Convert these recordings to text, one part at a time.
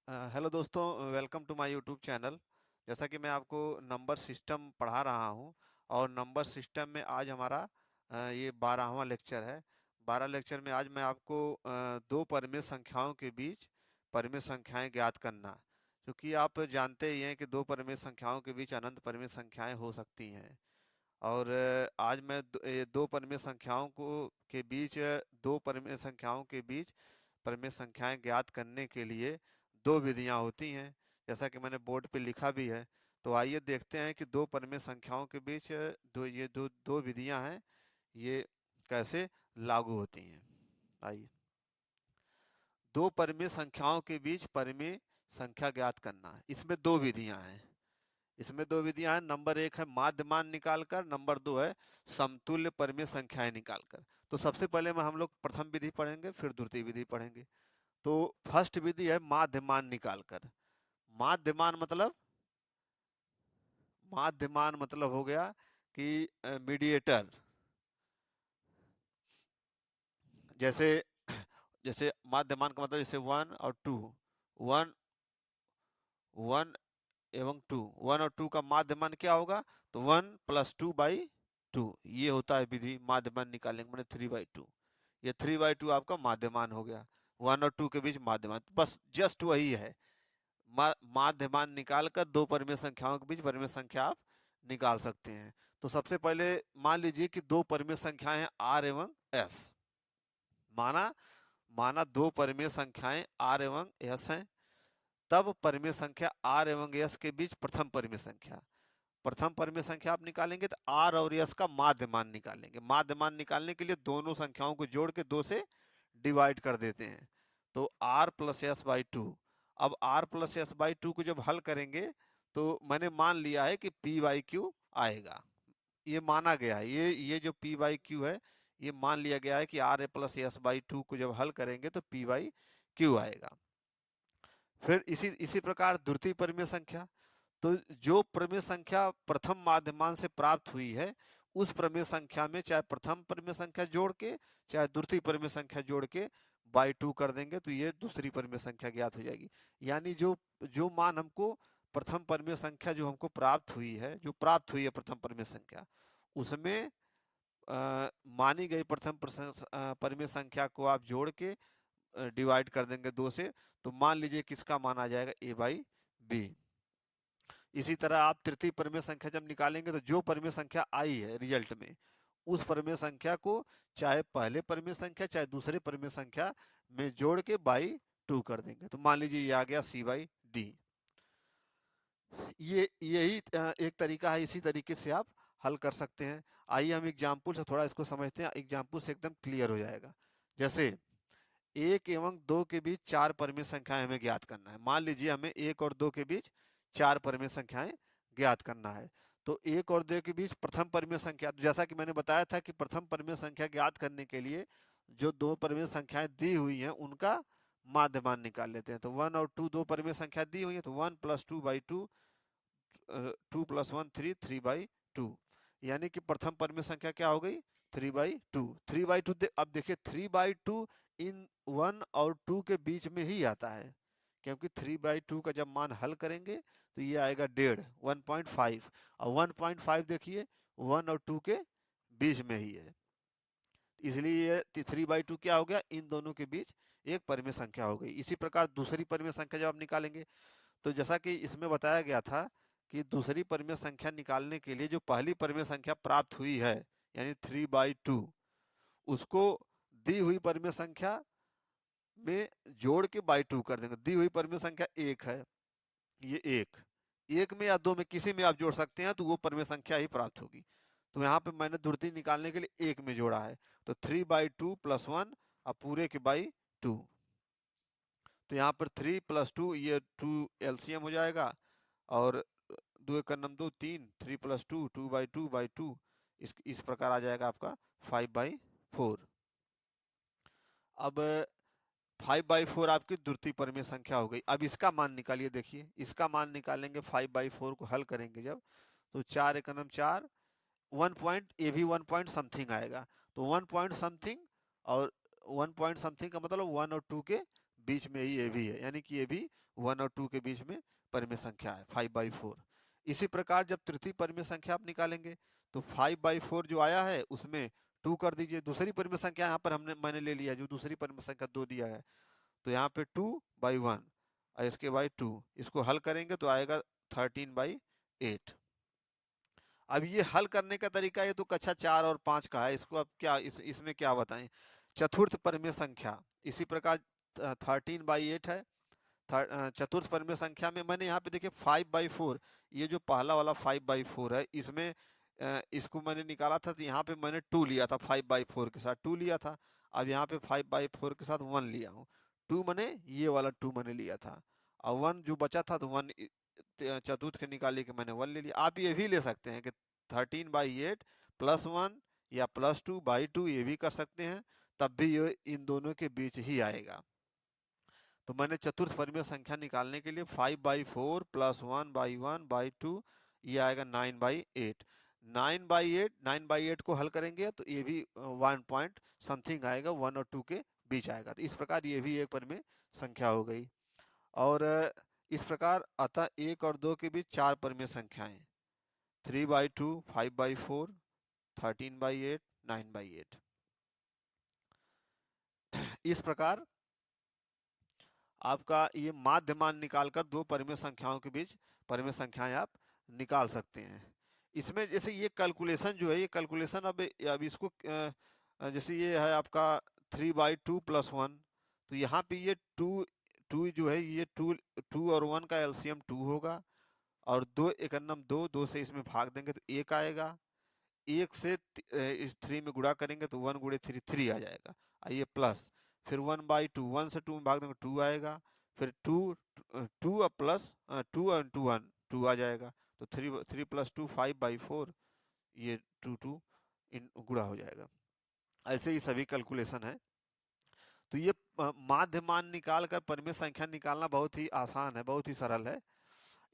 Hello दोस्तों, welcome to my YouTube channel. जैसा कि मैं आपको नंबर सिस्टम पढ़ा रहा हूं और नंबर सिस्टम में आज हमारा ये 12वां लेक्चर है। 12 लेक्चर में आज मैं आपको दो परिमेय संख्याओं के बीच परिमेय संख्याएं ज्ञात करना, क्योंकि आप जानते ही हैं कि दो परिमेय संख्याओं के बीच अनंत परिमेय संख्याएं हो सकती हैं। और आज मैं ये दो परिमेय संख्याओं को के बीच दो परिमेय संख्याओं के बीच परिमेय संख्याएं ज्ञात करने के लिए दो विधियां होती हैं, जैसा कि मैंने बोर्ड पे लिखा भी है। तो आइए देखते हैं कि दो परिमेय संख्याओं के बीच दो दो विधियां हैं, ये कैसे लागू होती हैं। आइए, दो परिमेय संख्याओं के बीच परिमेय संख्या ज्ञात करना, इसमें दो विधियां हैं। इसमें दो विधियां हैं। नंबर एक है माध्य मान निकालकर, नंबर दो है समतुल्य परिमेय संख्याएं निकालकर। तो सबसे पहले में हम लोग प्रथम विधि पढ़ेंगे, फिर द्वितीय विधि पढ़ेंगे। तो फर्स्ट विधि है माध्य मान निकालकर। माध्य मान मतलब माध्य मान मतलब हो गया कि मीडिएटर। जैसे जैसे माध्य मान का मतलब जैसे वन और टू, वन वन एवं टू, वन और टू का माध्यमान क्या होगा? तो one plus two by two, ये होता है विधि माध्यमान निकालने का, मैंने थ्री बाई टू। ये थ्री बाई टू आपका माध्यमान हो गया, वन और टू के बीच माध्यमान, बस जस्ट वही है। माध्यमान निकालकर दो परिमेय संख्याओं के बीच परिमेय संख्या आप निकाल सकते हैं। तो सबसे पहले मान लीजिए कि दो परिमेय संख्याएं हैं आर एवं एस। माना माना दो परिमेय संख्याएं आर एवं एस हैं। तब परिमेय संख्या आर एवं यस के बीच प्रथम परिमेय संख्या आप निकालेंगे तो आर और यस का माध्य मान निकालेंगे। माध्य मान निकालने के लिए दोनों संख्याओं को जोड़ के दो से डिवाइड कर देते हैं। तो R plus S by two. अब R plus S by two को जब हल करेंगे तो मैंने मान लिया है कि पी बाई क्यू आएगा। ये माना गया है, ये जो पी बाई क्यू है, ये मान लिया गया है कि R A plus S by two को जब हल करेंगे तो पी बाई क्यू आएगा। फिर इसी इसी प्रकार द्वितीय परिमेय संख्या। तो जो परिमेय संख्या प्रथम माध्यमान से प्राप्त हुई है, उस परिमेय संख्या में चाहे प्रथम परिमेय संख्या जोड़ के चाहे द्वितीय परिमेय संख्या जोड़ के बाई टू कर देंगे तो ये दूसरी परिमेय संख्या ज्ञात हो जाएगी। यानी जो जो मान हमको प्रथम परिमेय संख्या जो हमको प्राप्त हुई है प्रथम परिमेय संख्या, उसमें मानी गई प्रथम परिमेय संख्या को आप जोड़ के डिवाइड कर देंगे दो से, तो मान लीजिए किसका मान आ जाएगा? ए बाई बी। इसी तरह आप तृतीय परिमेय संख्या जब निकालेंगे तो जो परिमेय संख्या आई है रिजल्ट में, उस परिमेय संख्या को चाहे पहले परिमेय संख्या चाहे दूसरे परिमेय संख्या में जोड़ के बाई टू कर देंगे। तो मान लीजिए ये आ गया सी बाई डी। ये यही एक तरीका है, इसी तरीके से आप हल कर सकते हैं। आइए हम एग्जाम्पल से थोड़ा इसको समझते हैं, एग्जाम्पल से एकदम क्लियर हो जाएगा। जैसे एक एवं दो के बीच चार परिमेय संख्याएं हमें ज्ञात करना है। मान लीजिए हमें एक और दो के बीच चार परिमेय संख्याएं ज्ञात करना है। तो एक और दो के बीच प्रथम परिमेय संख्या, जैसा कि मैंने बताया था कि प्रथम परिमेय संख्या ज्ञात करने के लिए जो दो परिमेय संख्याएं दी हुई हैं उनका माध्यमान निकाल लेते हैं। तो वन और टू दो परिमेय संख्या दी हुई है, तो one plus two by two, two plus one three, three by two. यानी कि प्रथम परिमेय संख्या क्या हो गई? Three by two. Three by two, अब देखिए three by two in one और टू के बीच में ही आता है, क्योंकि थ्री बाई टू का जब मान हल करेंगे तो ये आएगा 1.5, 1.5। और 1.5 देखिए वन और टू के बीच में ही है, इसलिए ये थ्री बाई टू क्या हो गया? इन दोनों के बीच एक परिमेय संख्या हो गई। इसी प्रकार दूसरी परिमेय संख्या जब आप निकालेंगे, तो जैसा कि इसमें बताया गया था कि दूसरी परिमेय संख्या निकालने के लिए जो पहली परिमेय संख्या प्राप्त हुई है यानी थ्री बाई टू, उसको दी हुई परिमेय संख्या में जोड़ के बाई टू कर देंगे। दी हुई परिमेय संख्या एक है, ये एक में या दो में किसी में आप जोड़ सकते हैं तो वो परिमेय संख्या ही प्राप्त होगी। तो यहाँ पे मैंने द्वितीय निकालने के लिए एक में जोड़ा है, तो three by two plus one अब पूरे के बाई टू। तो यहाँ पर थ्री प्लस टू, ये टू एलसीएम हो जाएगा और दो एक नम दो तीन, three plus two, two by two, इस प्रकार आ जाएगा आपका 5/4। अब 5/4 आपकी द्वितीय परिमेय संख्या हो गई। अब इसका मान निकालिए। देखिए इसका मान निकालेंगे, 5/4 को हल करेंगे जब, तो चार एक नम चार, वन पॉइंट, ये भी वन पॉइंट समथिंग आएगा। तो वन पॉइंट समथिंग, और वन पॉइंट समथिंग का मतलब वन और टू के बीच में ही ये भी है, यानी कि ये भी 1 और 2 के बीच में परिमेय संख्या है 5/4। इसी प्रकार जब तृतीय परिमेय संख्या आप निकालेंगे तो 5/4 जो आया है उसमें 2 कर दीजिए। दूसरी परिमेय संख्या यहाँ पर मैंने ले लिया, जो दूसरी परिमेय संख्या 2 दिया है, तो यहाँ पे 2/1 और इसके बाई 2, इसको हल करेंगे तो आएगा 13/8। अब ये हल करने का तरीका ये तो कक्षा 4 और 5 का है, इसको अब क्या इसमें क्या बताएं। चतुर्थ परिमेय संख्या इसी प्रकार 13/8 है। चतुर्थ परिमेय संख्या में मैंने यहाँ पे देखिए 5/4, ये जो पहला वाला 5/4 है, इसमें इसको मैंने निकाला था तो यहाँ पे मैंने 2 लिया था, 5/4 के साथ 2 लिया था। अब यहाँ पे 5/4 के साथ 1 लिया हूँ। 2 मैंने ये वाला 2 मैंने लिया था, और 1 जो बचा था तो 1 चतुर्थ के निकाले के मैंने 1 ले लिया। आप ये भी ले सकते हैं कि 13/8 +1 या +2/2 ये भी कर सकते हैं, तब भी ये इन दोनों के बीच ही आएगा। तो मैंने चतुर्थ परिमेय संख्या निकालने के लिए 5/4 +1/1/2 ये आएगा 9/8। 9/8 को हल करेंगे तो ये भी 1 पॉइंट समथिंग आएगा, 1 और 2 के बीच आएगा। तो इस प्रकार ये भी एक परिमेय संख्या हो गई। और इस प्रकार अतः 1 और 2 के बीच 4 परिमेय संख्याएं, 3/2, 5/4, 13/8, 9/8। इस प्रकार आपका ये माध्य मान निकालकर 2 परिमेय संख्याओं के बीच परिमेय संख्याएं आप निकाल सकते हैं। इसमें जैसे ये कैलकुलेशन जो है, ये कैलकुलेशन अब इसको जैसे ये है आपका 3/2 +1, तो यहाँ पे ये 2 जो है ये 2 और 1 का एलसीएम 2 होगा, और 2 एकन्नम 2, 2 से इसमें भाग देंगे तो 1 आएगा। 1 से इस 3 में गुणा करेंगे तो 1 गुणे 3 3 आ जाएगा, आइए प्लस, फिर 1/2, 1 से 2 में भाग देंगे 2 आएगा, फिर 2 2 और प्लस 2 और 2 1 2 आ जाएगा, तो 3 + 2 5/4, ये 2 इन गुणा हो जाएगा। ऐसे ही सभी कैलकुलेशन है। तो ये माध्य मान निकाल कर परिमेय संख्या निकालना बहुत ही आसान है, बहुत ही सरल है।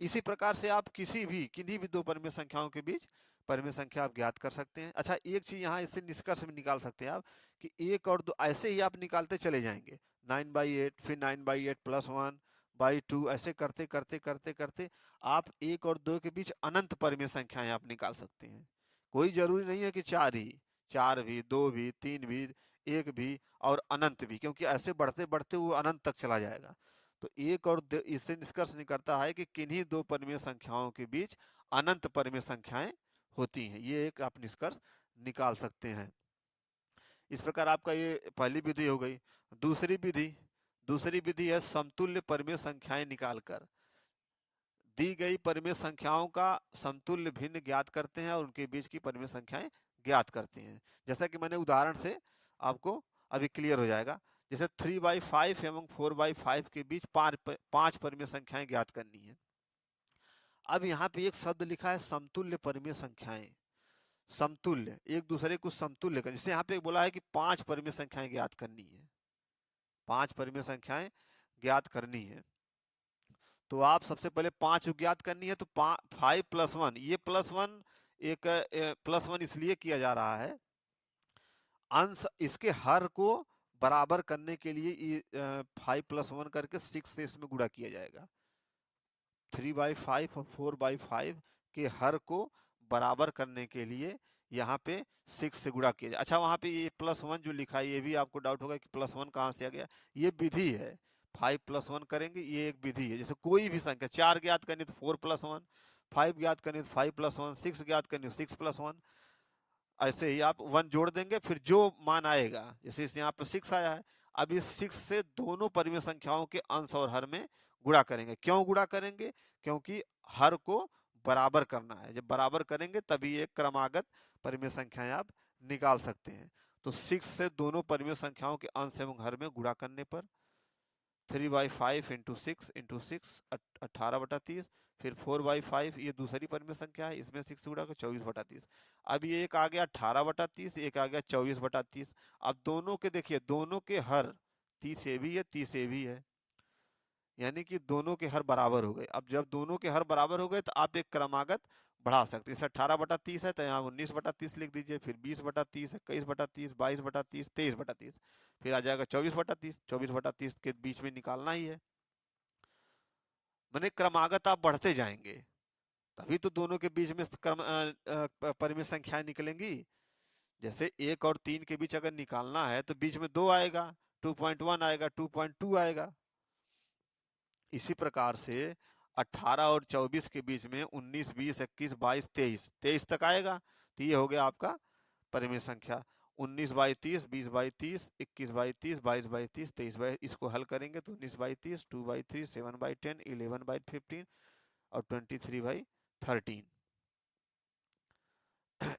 इसी प्रकार से आप किन्हीं भी 2 परिमेय संख्याओं के बीच परिमेय संख्या आप ज्ञात कर सकते हैं। अच्छा, एक चीज यहाँ इससे निष्कर्ष में निकाल सकते हैं आप कि 1 और 2 ऐसे ही आप निकालते चले जाएंगे, 9/8, फिर 9/8 +1/2, ऐसे करते करते करते करते आप 1 और 2 के बीच अनंत परिमेय संख्याएं आप निकाल सकते हैं। कोई जरूरी नहीं है कि 4 ही, 4 भी, 2 भी, 3 भी, 1 भी और अनंत भी, क्योंकि ऐसे बढ़ते बढ़ते वो अनंत तक चला जाएगा। तो 1 और 2 इससे निष्कर्ष निकलता है कि किन्हीं 2 परिमेय संख्याओं के बीच अनंत परिमेय संख्याएं होती हैं। ये एक आप निष्कर्ष निकाल सकते हैं। इस प्रकार आपका ये पहली विधि हो गई। दूसरी विधि है समतुल्य परिमेय संख्याएं निकालकर दी गई परिमेय संख्याओं का समतुल्य भिन्न ज्ञात करते हैं और उनके बीच की परिमेय संख्याएं ज्ञात करते हैं। जैसा कि मैंने उदाहरण से आपको अभी क्लियर हो जाएगा। जैसे 3/5 एवं 4/5 के बीच 5 परिमेय संख्याएं ज्ञात करनी है। अब यहाँ पे एक शब्द लिखा है समतुल्य परिमेय संख्याएं। समतुल्य, एक दूसरे को समतुल्य कर, जैसे यहाँ पे बोला है कि 5 परिमेय संख्याएं ज्ञात करनी है, 5 परिमेय संख्याएं ज्ञात करनी है। तो आप सबसे पहले 5 ज्ञात करनी है, तो 5 + 1, ये +1 एक +1 इसलिए किया जा रहा है, अंश इसके हर को बराबर करने के लिए 5 + 1 करके 6 से इसमें गुणा किया जाएगा। 3/5 और 4/5 के हर को बराबर करने के लिए यहाँ पे 6 से गुणा किया जाए। अच्छा, वहाँ पे ये +1 जो लिखा है, ये भी आपको डाउट होगा कि +1 कहाँ से आ गया। ये विधि है, 5 + 1 करेंगे, ये एक विधि है। जैसे कोई भी संख्या 4 ज्ञात करनी तो 4 + 1, 5 ज्ञात करनी तो 5 + 1, 6 ज्ञात करनी तो 6 + 1, ऐसे ही आप 1 जोड़ देंगे, फिर जो मान आएगा, जैसे इस यहाँ पर 6 आया है, अब इस 6 से दोनों परिमेय संख्याओं के अंश और हर में गुणा करेंगे। क्यों गुणा करेंगे? क्योंकि हर को बराबर करना है। जब बराबर करेंगे तभी एक क्रमागत परिमेय संख्याएं आप निकाल सकते हैं। तो 6 से दोनों परिमेय संख्याओं के अंश एवं हर में गुणा करने पर 3/5 × 6 × 6 18/30, फिर 4/5 ये दूसरी परिमेय संख्या है, इसमें 6 से गुणा कर 24/30। अब ये एक आ गया 18/30, एक आ गया 24/30। अब दोनों के देखिए, दोनों के हर 30 ए भी है, 30 ए भी है, यानी कि दोनों के हर बराबर हो गए। अब जब दोनों के हर बराबर हो गए तो आप एक क्रमागत बढ़ा सकते हैं। जैसे 18/30 है तो यहाँ 19/30 लिख दीजिए, फिर 20/30, 21/30, 22/30, 23/30, फिर आ जाएगा 24/30। 24/30 के बीच में निकालना ही है। मैंने क्रमागत आप बढ़ते जाएंगे तभी तो दोनों के बीच में परिमेय संख्याएं निकलेंगी। जैसे 1 और 3 के बीच अगर निकालना है तो बीच में 2 आएगा, 2.1 आएगा, 2.2 आएगा। इसी प्रकार से 18 और 24 के बीच में 19, 20, 21, 22, 23 तक आएगा। तो ये हो गया आपका परिमेय संख्या। 19/30, 20/30, 21/30, 22/30, 23/, इसको हल करेंगे तो 19/30, 2/3, 7/10, 11/15 और 23/13।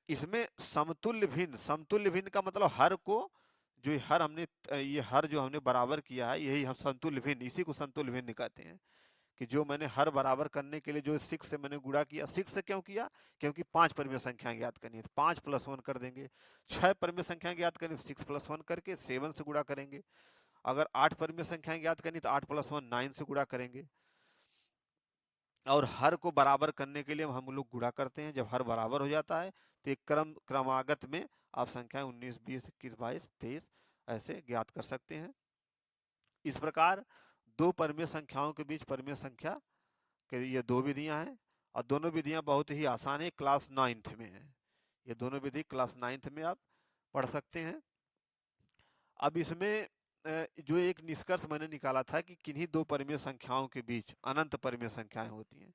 इसमें समतुल्य भिन्न का मतलब हर को, जो हर हमने ये हर जो हमने बराबर किया है यही हम संतुल्य भिन्न, इसी को संतुल्य भिन्न कहते हैं। कि जो मैंने हर बराबर करने के लिए जो 6 से मैंने गुणा किया, 6 से क्यों किया, क्योंकि 5 परिमेय संख्याएं ज्ञात करनी है, 5 + 1 कर देंगे। 6 परिमेय संख्याएं ज्ञात करनी, 6 + 1 करके 7 से गुणा करेंगे। अगर 8 परिमेय संख्याएं ज्ञात करनी तो 8 + 1 9 से गुणा करेंगे। और हर को बराबर करने के लिए हम लोग गुणा करते हैं। जब हर बराबर हो जाता है तो एक क्रमागत में आप संख्या 19, 20, 21, 22, 23 ऐसे ज्ञात कर सकते हैं। इस प्रकार दो परिमेय संख्याओं के बीच परिमेय संख्या के ये दो विधियां हैं, और दोनों विधियां बहुत ही आसान है, क्लास 9th में है। ये दोनों विधि क्लास 9th में आप पढ़ सकते हैं। अब इसमें जो एक निष्कर्ष मैंने निकाला था कि किन्हीं दो परिमेय संख्याओं के बीच अनंत परिमेय संख्याएं होती हैं,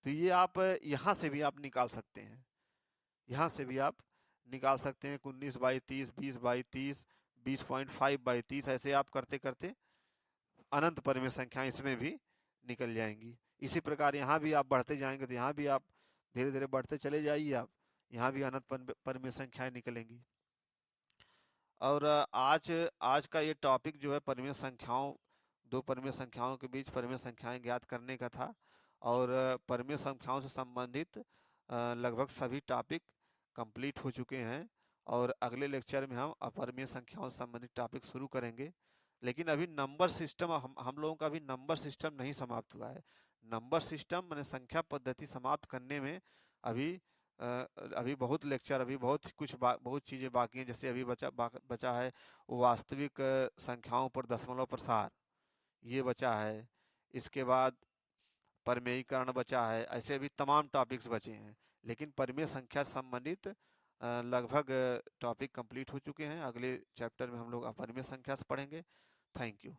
तो ये आप यहाँ से भी आप निकाल सकते हैं। यहाँ से भी आप निकाल सकते हैं 19/30, 20/30, 20.5/30, ऐसे आप करते करते अनंत परिमेय संख्याएं इसमें भी निकल जाएंगी। इसी प्रकार यहाँ भी आप बढ़ते जाएंगे तो यहाँ भी आप धीरे धीरे बढ़ते चले जाइए, आप यहाँ भी अनंत परिमेय संख्याएं निकलेंगी। और आज आज का ये टॉपिक जो है परिमेय संख्याओं, दो परिमेय संख्याओं के बीच परिमेय संख्याएं ज्ञात करने का था। और परिमेय संख्याओं से संबंधित लगभग सभी टॉपिक कंप्लीट हो चुके हैं, और अगले लेक्चर में हम अपरिमेय संख्याओं से संबंधित टॉपिक शुरू करेंगे। लेकिन अभी नंबर सिस्टम, हम लोगों का अभी नंबर सिस्टम नहीं समाप्त हुआ है। नंबर सिस्टम मैंने संख्या पद्धति समाप्त करने में अभी अभी बहुत लेक्चर, अभी बहुत कुछ बहुत चीज़ें बाकी हैं। जैसे अभी बचा है वास्तविक संख्याओं पर दशमलव प्रसार, ये बचा है। इसके बाद परिमेयीकरण बचा है। ऐसे अभी तमाम टॉपिक्स बचे हैं, लेकिन परिमेय संख्या से संबंधित लगभग टॉपिक कंप्लीट हो चुके हैं। अगले चैप्टर में हम लोग अपरिमेय संख्या से पढ़ेंगे। Thank you.